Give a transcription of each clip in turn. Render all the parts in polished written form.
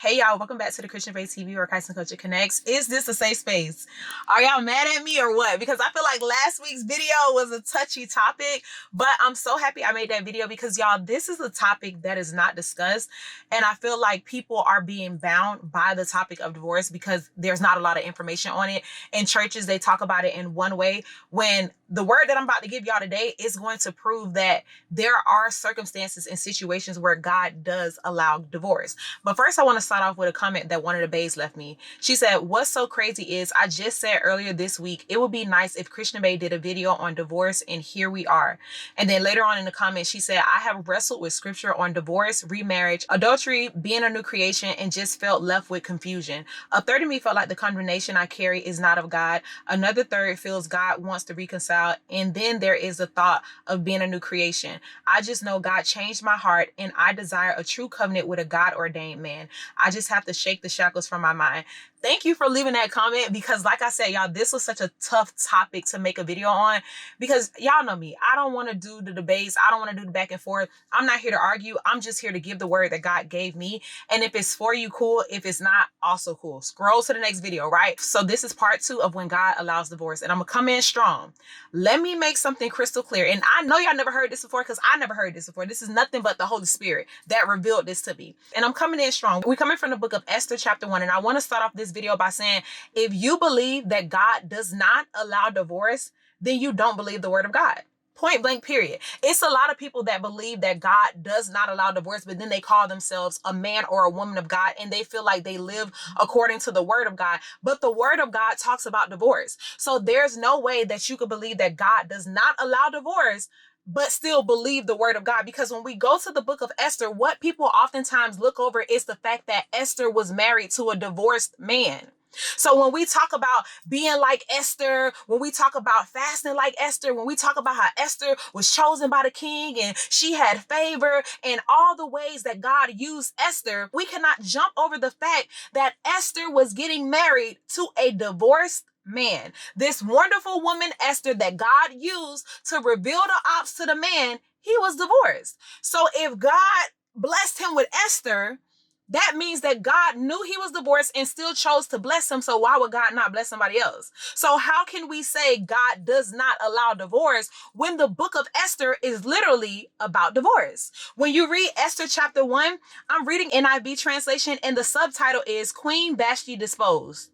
Hey y'all, welcome back to the TheChristianBae TV where Christ and Culture connects. Is this a safe space? Are y'all mad at me or what? Because I feel like last week's video was a touchy topic, but I'm so happy I made that video because y'all, this is a topic that is not discussed. And I feel like people are being bound by the topic of divorce because there's not a lot of information on it. In churches, they talk about it in one way when the word that I'm about to give y'all today is going to prove that there are circumstances and situations where God does allow divorce. But first, I want to start off with a comment that one of the baes left me. She said, "What's so crazy is I just said earlier this week, it would be nice if TheChristianBae did a video on divorce, and here we are." And then later on in the comment, she said, "I have wrestled with scripture on divorce, remarriage, adultery, being a new creation, and just felt left with confusion. A third of me felt like the condemnation I carry is not of God. Another third feels God wants to reconcile. And then there is the thought of being a new creation. I just know God changed my heart and I desire a true covenant with a God ordained man. I just have to shake the shackles from my mind." Thank you for leaving that comment because like I said, y'all, this was such a tough topic to make a video on because y'all know me. I don't want to do the debates. I don't want to do the back and forth. I'm not here to argue. I'm just here to give the word that God gave me. And if it's for you, cool. If it's not, also cool. Scroll to the next video, right? So this is part 2 of when God allows divorce. And I'm going to come in strong. Let me make something crystal clear. And I know y'all never heard this before because I never heard this before. This is nothing but the Holy Spirit that revealed this to me. And I'm coming in strong. We're coming from the book of Esther chapter 1. And I want to start off this video by saying, if you believe that God does not allow divorce, then you don't believe the word of God. Point blank, period. It's a lot of people that believe that God does not allow divorce, but then they call themselves a man or a woman of God and they feel like they live according to the word of God. But the word of God talks about divorce. So there's no way that you could believe that God does not allow divorce but still believe the word of God. Because when we go to the book of Esther, what people oftentimes look over is the fact that Esther was married to a divorced man. So when we talk about being like Esther, when we talk about fasting like Esther, when we talk about how Esther was chosen by the king and she had favor and all the ways that God used Esther, we cannot jump over the fact that Esther was getting married to a divorced man. This wonderful woman, Esther, that God used to reveal the ops to the man, he was divorced. So if God blessed him with Esther, that means that God knew he was divorced and still chose to bless him. So why would God not bless somebody else? So how can we say God does not allow divorce when the book of Esther is literally about divorce? When you read Esther chapter 1, I'm reading NIV translation and the subtitle is Queen Vashti Disposed.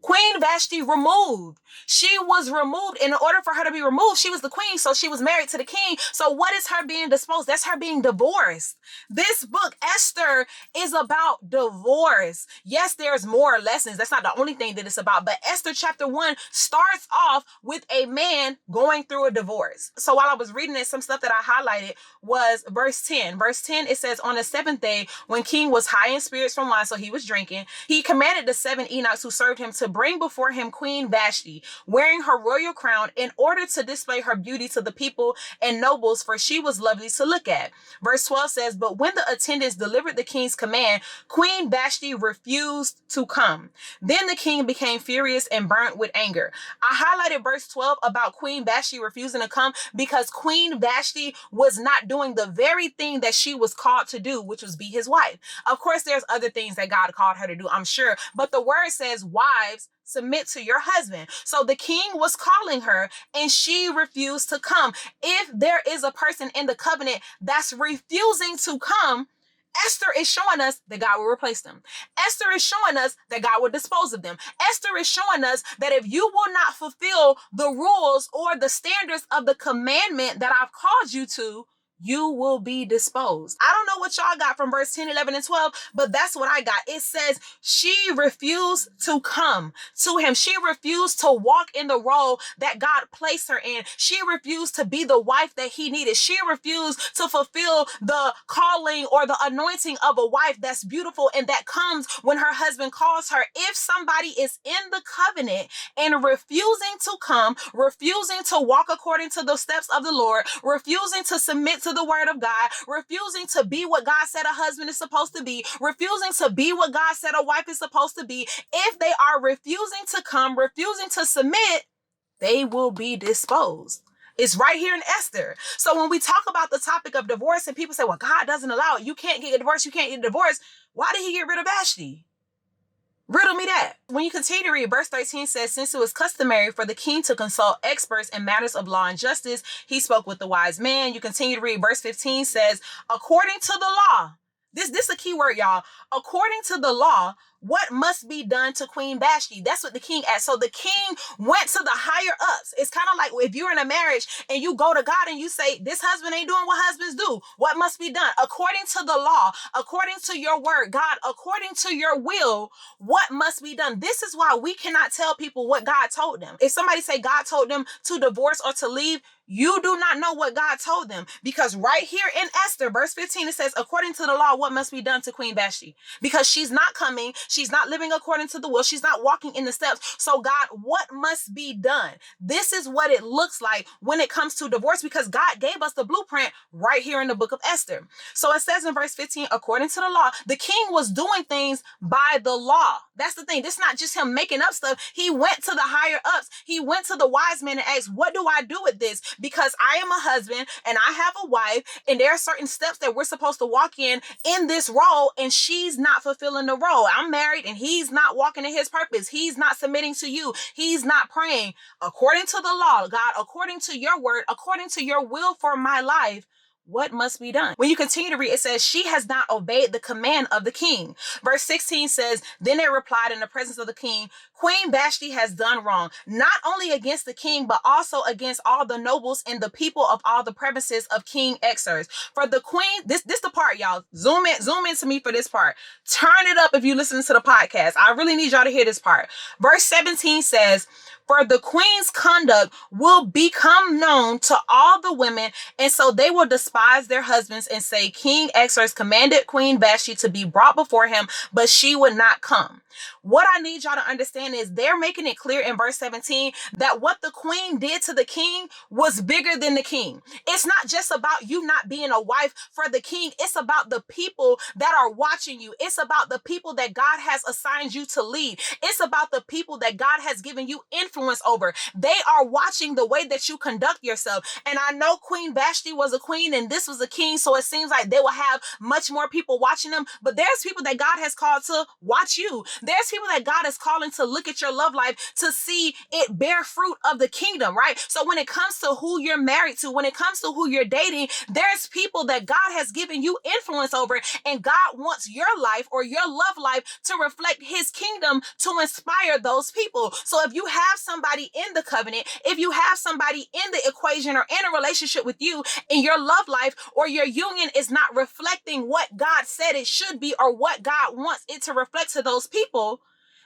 Queen Vashti removed. She was removed. In order for her to be removed, she was the queen, so she was married to the king. So what is her being disposed? That's her being divorced. This book, Esther, is about divorce. Yes, there's more lessons. That's not the only thing that it's about. But Esther chapter 1 starts off with a man going through a divorce. So while I was reading it, some stuff that I highlighted was verse 10. Verse 10, it says, "On the 7th day, when king was high in spirits from wine," so he was drinking, "he commanded the 7 eunuchs who served him to bring before him Queen Vashti, wearing her royal crown, in order to display her beauty to the people and nobles, for she was lovely to look at." Verse 12 says, "But when the attendants delivered the king's command, Queen Vashti refused to come. Then the king became furious and burnt with anger." I highlighted verse 12 about Queen Vashti refusing to come because Queen Vashti was not doing the very thing that she was called to do, which was be his wife. Of course, there's other things that God called her to do, I'm sure, but the word says, wives, submit to your husband. So the king was calling her and she refused to come. If there is a person in the covenant that's refusing to come, Esther is showing us that God will replace them. Esther is showing us that God will dispose of them. Esther is showing us that if you will not fulfill the rules or the standards of the commandment that I've called you to, you will be disposed. I don't know what y'all got from verse 10, 11, and 12, but that's what I got. It says she refused to come to him. She refused to walk in the role that God placed her in. She refused to be the wife that he needed. She refused to fulfill the calling or the anointing of a wife that's beautiful and that comes when her husband calls her. If somebody is in the covenant and refusing to come, refusing to walk according to the steps of the Lord, refusing to submit to the word of God, refusing to be what God said a husband is supposed to be, refusing to be what God said a wife is supposed to be, if they are refusing to come, refusing to submit, they will be disposed. It's right here in Esther. So when we talk about the topic of divorce and people say, well, God doesn't allow it. You can't get a divorce. You can't get a divorce. Why did he get rid of Vashti? Riddle me that. When you continue to read, verse 13 says, since it was customary for the king to consult experts in matters of law and justice, he spoke with the wise man. You continue to read, verse 15 says, according to the law, this is a key word, y'all. According to the law, what must be done to Queen Vashti? That's what the king asked. So the king went to the higher ups. It's kind of like if you're in a marriage and you go to God and you say, this husband ain't doing what husbands do. What must be done? According to the law, according to your word, God, according to your will, what must be done? This is why we cannot tell people what God told them. If somebody say God told them to divorce or to leave, you do not know what God told them, because right here in Esther, verse 15, it says, according to the law, what must be done to Queen Vashti? Because she's not coming. She's not living according to the will. She's not walking in the steps. So God, what must be done? This is what it looks like when it comes to divorce, because God gave us the blueprint right here in the book of Esther. So it says in verse 15, according to the law, the king was doing things by the law. That's the thing. This is not just him making up stuff. He went to the higher ups. He went to the wise men and asked, what do I do with this? Because I am a husband and I have a wife, and there are certain steps that we're supposed to walk in this role, and she's not fulfilling the role. I'm married and he's not walking in his purpose. He's not submitting to you. He's not praying according to the law, God, according to your word, according to your will for my life. What must be done? When you continue to read, it says, she has not obeyed the command of the king. Verse 16 says, then they replied in the presence of the king, Queen Vashti has done wrong, not only against the king, but also against all the nobles and the people of all the premises of King Xerxes. For the queen, this the part, y'all. Zoom into me for this part. Turn it up if you listen to the podcast. I really need y'all to hear this part. Verse 17 says, for the queen's conduct will become known to all the women, and so they will despise their husbands and say, King Xerxes commanded Queen Vashti to be brought before him, but she would not come. What I need y'all to understand is they're making it clear in verse 17 that what the queen did to the king was bigger than the king. It's not just about you not being a wife for the king. It's about the people that are watching you. It's about the people that God has assigned you to lead. It's about the people that God has given you influence over. They are watching the way that you conduct yourself. And I know Queen Vashti was a queen and this was a king, so it seems like they will have much more people watching them. But there's people that God has called to watch you. There's people that God is calling to look at your love life to see it bear fruit of the kingdom, right? So when it comes to who you're married to, when it comes to who you're dating, there's people that God has given you influence over, and God wants your life or your love life to reflect his kingdom to inspire those people. So if you have somebody in the covenant, if you have somebody in the equation or in a relationship with you, and your love life or your union is not reflecting what God said it should be or what God wants it to reflect to those people,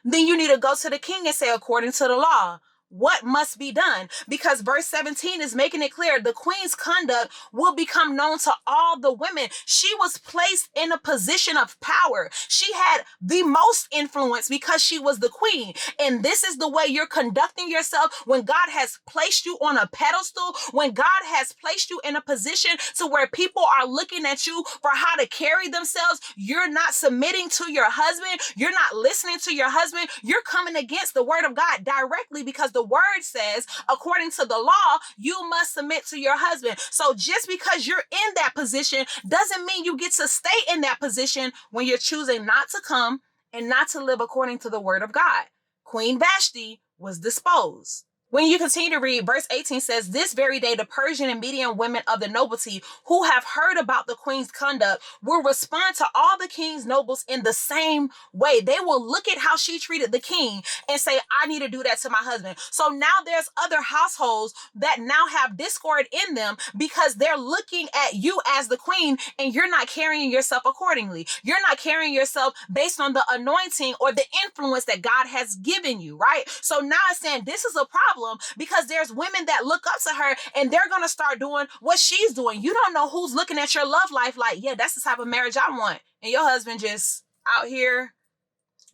then you need to go to the king and say, according to the law, what must be done? Because verse 17 is making it clear the queen's conduct will become known to all the women. She was placed in a position of power. She had the most influence because she was the queen. And this is the way you're conducting yourself when God has placed you on a pedestal, when God has placed you in a position to where people are looking at you for how to carry themselves. You're not submitting to your husband. You're not listening to your husband. You're coming against the word of God directly, because the word says, according to the law, you must submit to your husband. So just because you're in that position doesn't mean you get to stay in that position when you're choosing not to come and not to live according to the word of God. Queen Vashti was disposed. When you continue to read, verse 18 says, this very day, the Persian and Median women of the nobility who have heard about the queen's conduct will respond to all the king's nobles in the same way. They will look at how she treated the king and say, I need to do that to my husband. So now there's other households that now have discord in them because they're looking at you as the queen and you're not carrying yourself accordingly. You're not carrying yourself based on the anointing or the influence that God has given you, right? So now it's saying this is a problem, because there's women that look up to her and they're going to start doing what she's doing. You don't know who's looking at your love life like, yeah, that's the type of marriage I want. And your husband just out here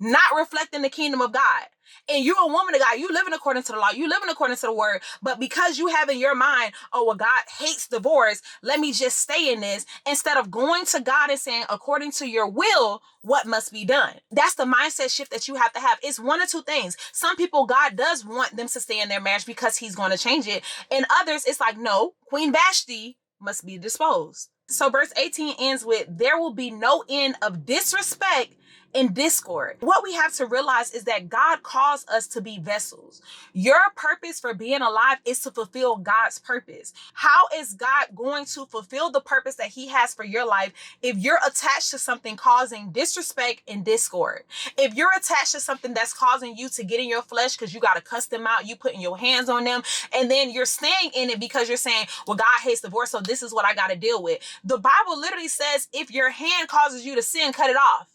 not reflecting the kingdom of God. And you're a woman of God. You living according to the law. You living according to the word. But because you have in your mind, oh, well, God hates divorce, let me just stay in this, instead of going to God and saying, according to your will, what must be done? That's the mindset shift that you have to have. It's one or two things. Some people, God does want them to stay in their marriage because he's going to change it. And others, it's like, no, Queen Vashti must be disposed. So verse 18 ends with, there will be no end of disrespect and discord. What we have to realize is that God calls us to be vessels. Your purpose for being alive is to fulfill God's purpose. How is God going to fulfill the purpose that he has for your life if you're attached to something causing disrespect and discord? If you're attached to something that's causing you to get in your flesh because you got to cuss them out, you putting your hands on them, and then you're staying in it because you're saying, well, God hates divorce, so this is what I got to deal with. The Bible literally says, if your hand causes you to sin, cut it off.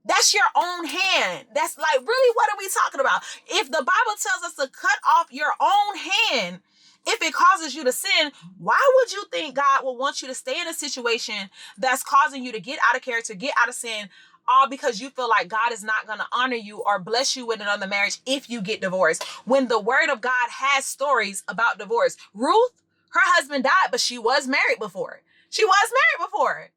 That's your own hand. That's like, really, what are we talking about? If the Bible tells us to cut off your own hand, if it causes you to sin, why would you think God will want you to stay in a situation that's causing you to get out of character, get out of sin, all because you feel like God is not going to honor you or bless you with another marriage if you get divorced? When the word of God has stories about divorce. Ruth, her husband died, but she was married before. She was married before.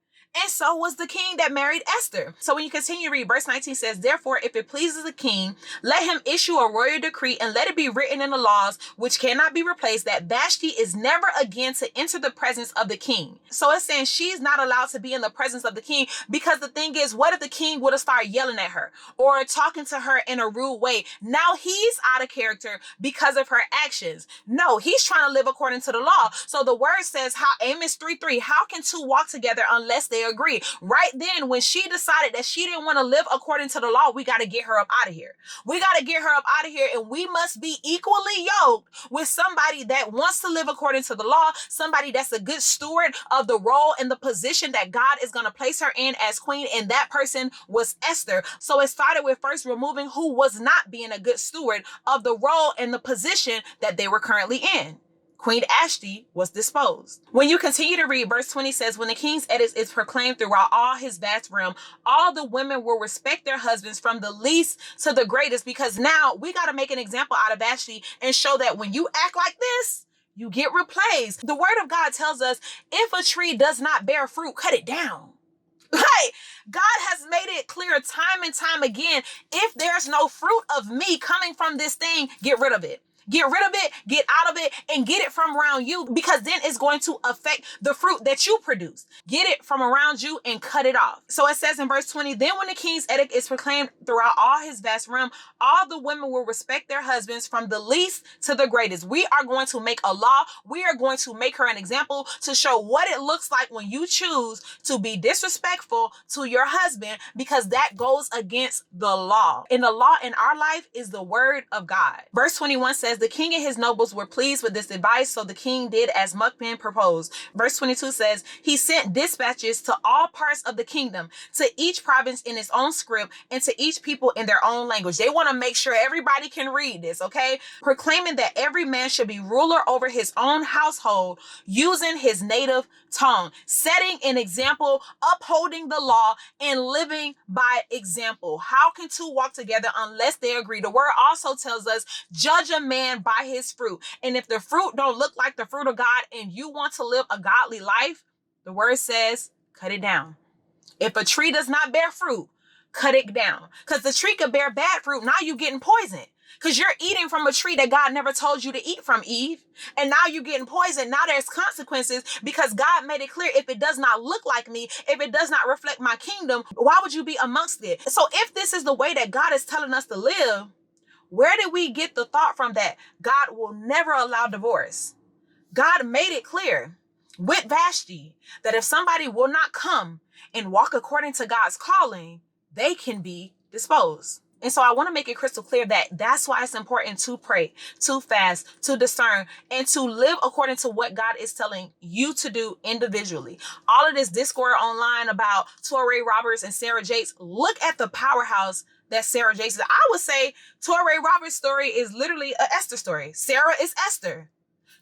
And so was the king that married Esther. So when you continue to read, verse 19 says, therefore, if it pleases the king, let him issue a royal decree and let it be written in the laws, which cannot be replaced, that Vashti is never again to enter the presence of the king. So it's saying she's not allowed to be in the presence of the king, because the thing is, what if the king would have started yelling at her or talking to her in a rude way? Now he's out of character because of her actions. No, he's trying to live according to the law. So the word says, how Amos 3:3, how can two walk together unless they agree? Right then, when she decided that she didn't want to live according to the law, we got to get her up out of here. We got to get her up out of here, and we must be equally yoked with somebody that wants to live according to the law, somebody that's a good steward of the role and the position that God is going to place her in as queen, and that person was Esther. So it started with first removing who was not being a good steward of the role and the position that they were currently in. Queen Vashti was disposed. When you continue to read, verse 20 says, when the king's edict is proclaimed throughout all his vast realm, all the women will respect their husbands from the least to the greatest, because now we got to make an example out of Vashti and show that when you act like this, you get replaced. The word of God tells us, if a tree does not bear fruit, cut it down. Like, God has made it clear time and time again, if there's no fruit of me coming from this thing, get rid of it. Get rid of it, get out of it, and get it from around you, because then it's going to affect the fruit that you produce. Get it from around you and cut it off. So it says in verse 20, then when the king's edict is proclaimed throughout all his vast realm, all the women will respect their husbands from the least to the greatest. We are going to make a law. We are going to make her an example to show what it looks like when you choose to be disrespectful to your husband, because that goes against the law. And the law in our life is the word of God. Verse 21 says, the king and his nobles were pleased with this advice, so the king did as Mukpin proposed. Verse 22 says, he sent dispatches to all parts of the kingdom, to each province in its own script, and to each people in their own language. They want to make sure everybody can read this, okay? Proclaiming that every man should be ruler over his own household using his native tongue, setting an example, upholding the law, and living by example. How can two walk together unless they agree? The word also tells us, judge a man by his fruit. And if the fruit don't look like the fruit of God and you want to live a godly life, the word says, cut it down. If a tree does not bear fruit, cut it down. Because the tree could bear bad fruit. Now you're getting poisoned, because you're eating from a tree that God never told you to eat from, Eve. And now you're getting poisoned. Now there's consequences, because God made it clear, if it does not look like me, if it does not reflect my kingdom, why would you be amongst it? So if this is the way that God is telling us to live, where did we get the thought from that God will never allow divorce? God made it clear with Vashti that if somebody will not come and walk according to God's calling, they can be disposed. And so I want to make it crystal clear that that's why it's important to pray, to fast, to discern, and to live according to what God is telling you to do individually. All of this discord online about Touré Roberts and Sarah Jakes, look at the powerhouse that Sarah Jakes is. I would say Touré Roberts' story is literally an Esther story. Sarah is Esther.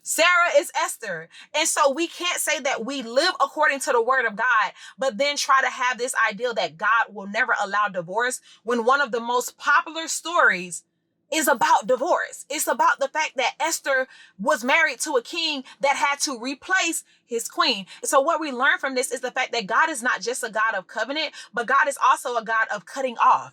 Sarah is Esther. And so we can't say that we live according to the word of God, but then try to have this ideal that God will never allow divorce when one of the most popular stories is about divorce. It's about the fact that Esther was married to a king that had to replace his queen. So what we learn from this is the fact that God is not just a God of covenant, but God is also a God of cutting off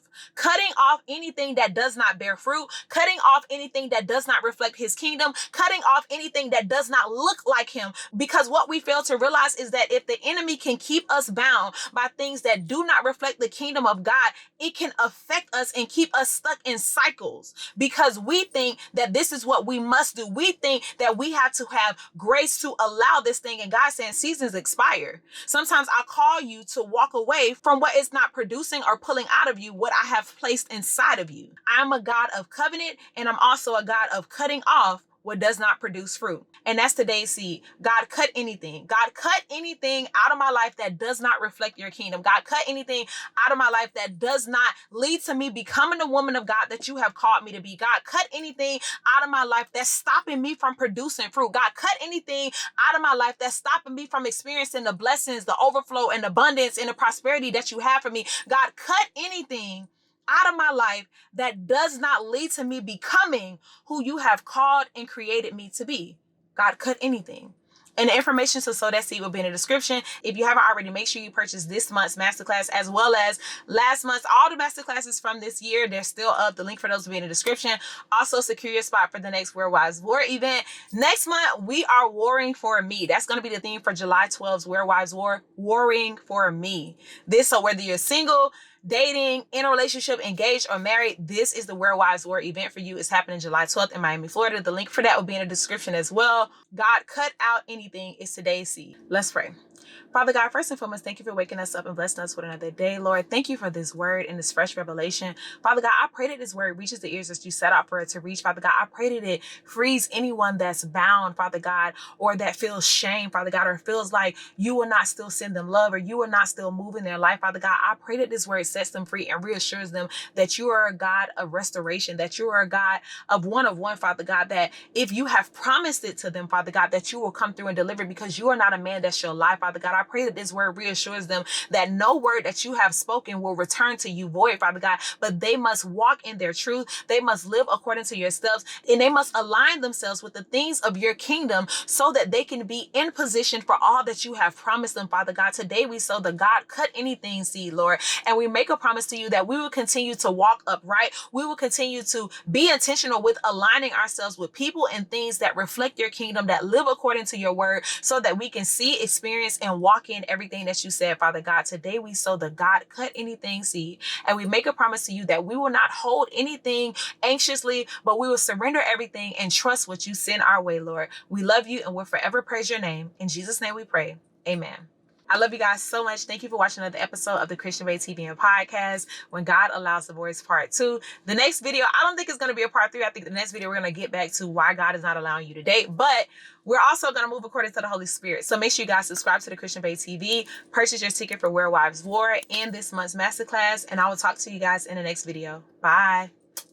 anything that does not bear fruit, cutting off anything that does not reflect his kingdom, cutting off anything that does not look like him. Because what we fail to realize is that if the enemy can keep us bound by things that do not reflect the kingdom of God, it can affect us and keep us stuck in cycles because we think that this is what we must do. We think that we have to have grace to allow this thing. And God saying seasons expire. Sometimes I call you to walk away from what is not producing or pulling out of you what I have placed inside of you. I'm a God of covenant, and I'm also a God of cutting off what does not produce fruit. And that's today's seed. God, cut anything. God, cut anything out of my life that does not reflect your kingdom. God, cut anything out of my life that does not lead to me becoming the woman of God that you have called me to be. God, cut anything out of my life that's stopping me from producing fruit. God, cut anything out of my life that's stopping me from experiencing the blessings, the overflow, and abundance and the prosperity that you have for me. God, cut anything out of my life that does not lead to me becoming who you have called and created me to be. God, cut anything. And the information to sow that seed will be in the description. If you haven't already, make sure you purchase this month's masterclass as well as last month's. All the masterclasses from this year, they're still up. The link for those will be in the description. Also, secure your spot for the next Where Wives War event. Next month, we are warring for me. That's going to be the theme for July 12's Where Wives War, warring for me. So whether you're single, dating, in a relationship, engaged, or married, this is the Where Wives War event for you. It's happening July 12th in Miami, Florida. The link for that will be in the description as well. God, cut out anything is today's seed. Let's pray. Father God, first and foremost, thank you for waking us up and blessing us with another day. Lord, thank you for this word and this fresh revelation. Father God, I pray that this word reaches the ears that you set out for it to reach. Father God, I pray that it frees anyone that's bound, Father God, or that feels shame, Father God, or feels like you will not still send them love or you will not still move in their life. Father God, I pray that this word sets them free and reassures them that you are a God of restoration, that you are a God of one, Father God, that if you have promised it to them, Father God, that you will come through and deliver because you are not a man that shall lie, Father God. I pray that this word reassures them that no word that you have spoken will return to you void, Father God, but they must walk in their truth. They must live according to your steps, and they must align themselves with the things of your kingdom so that they can be in position for all that you have promised them, Father God. Today we sow the God cut anything seed, Lord, and we make a promise to you that we will continue to walk upright. We will continue to be intentional with aligning ourselves with people and things that reflect your kingdom, that live according to your word, so that we can see, experience, and walk in everything that you said, Father God. Today we sow the God cut anything seed, and we make a promise to you that we will not hold anything anxiously, but we will surrender everything and trust what you send our way, Lord. We love you and we'll forever praise your name. In Jesus' name we pray. Amen. I love you guys so much. Thank you for watching another episode of the Christian Bae TV and podcast, When God Allows Divorce Part 2. The next video, I don't think it's going to be a Part 3. I think the next video, we're going to get back to why God is not allowing you to date. But we're also going to move according to the Holy Spirit. So make sure you guys subscribe to the Christian Bae TV, purchase your ticket for Where Wives War and this month's masterclass. And I will talk to you guys in the next video. Bye.